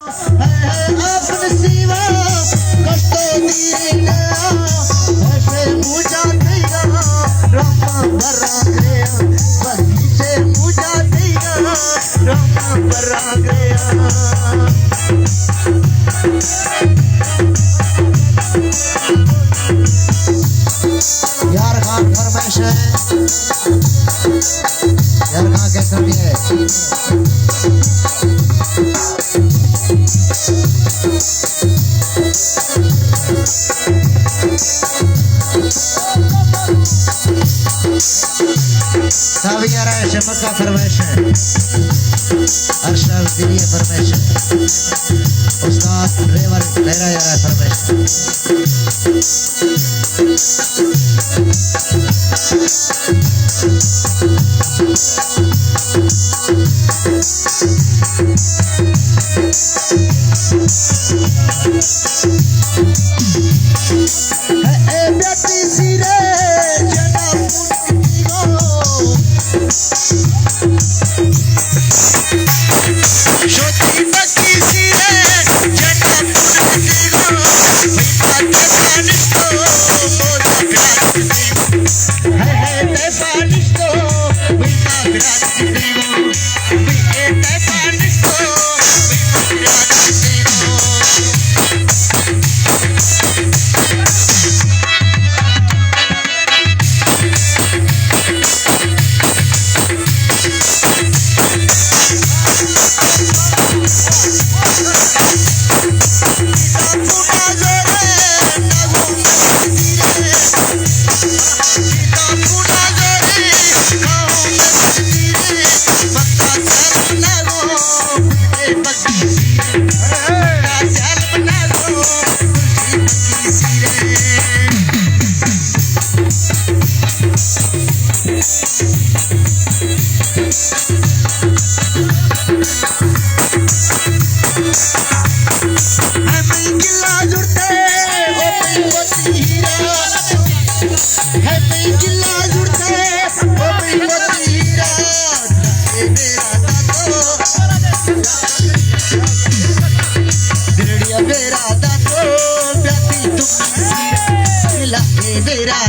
अपने सिवा कष्टों दीना ऐसे पूजा दिया राम बरा गया बंदी से पूजा दिया राम बरा गया। यार खान फरमाइश है, यार खान कैसा भी है। सावी यार है शमक का फरमाइश है, अरशद दिलिया फरमाइश है, उस्ताद रेवर लहरा यार है फरमाइश। Shira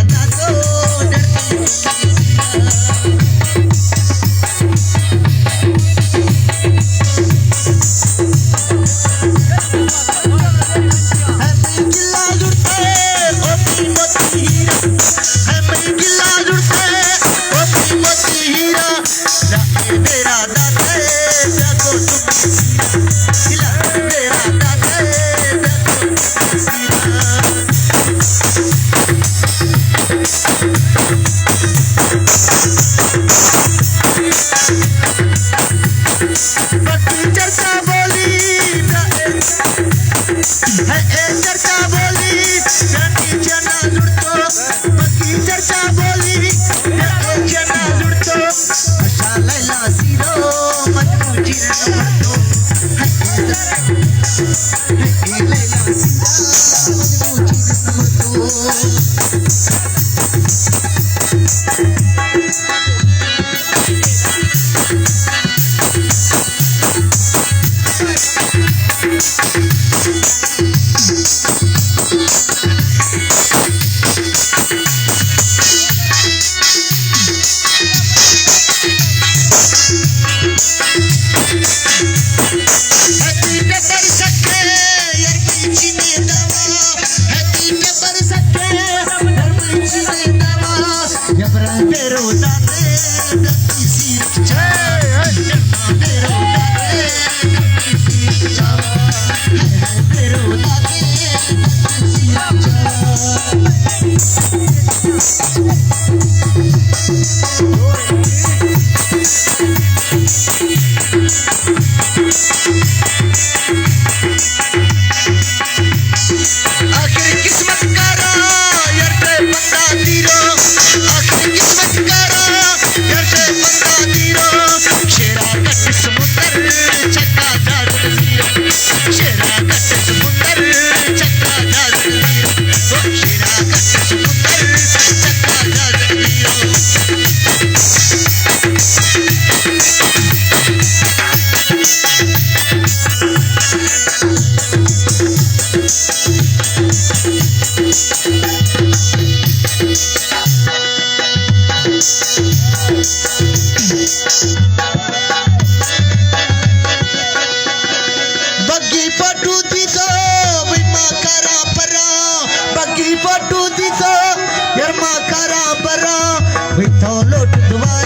बग्गी पटू दिसो विमा करा परा बग्गी पटू दिसो यरमा करा परा विथो लोट दुआ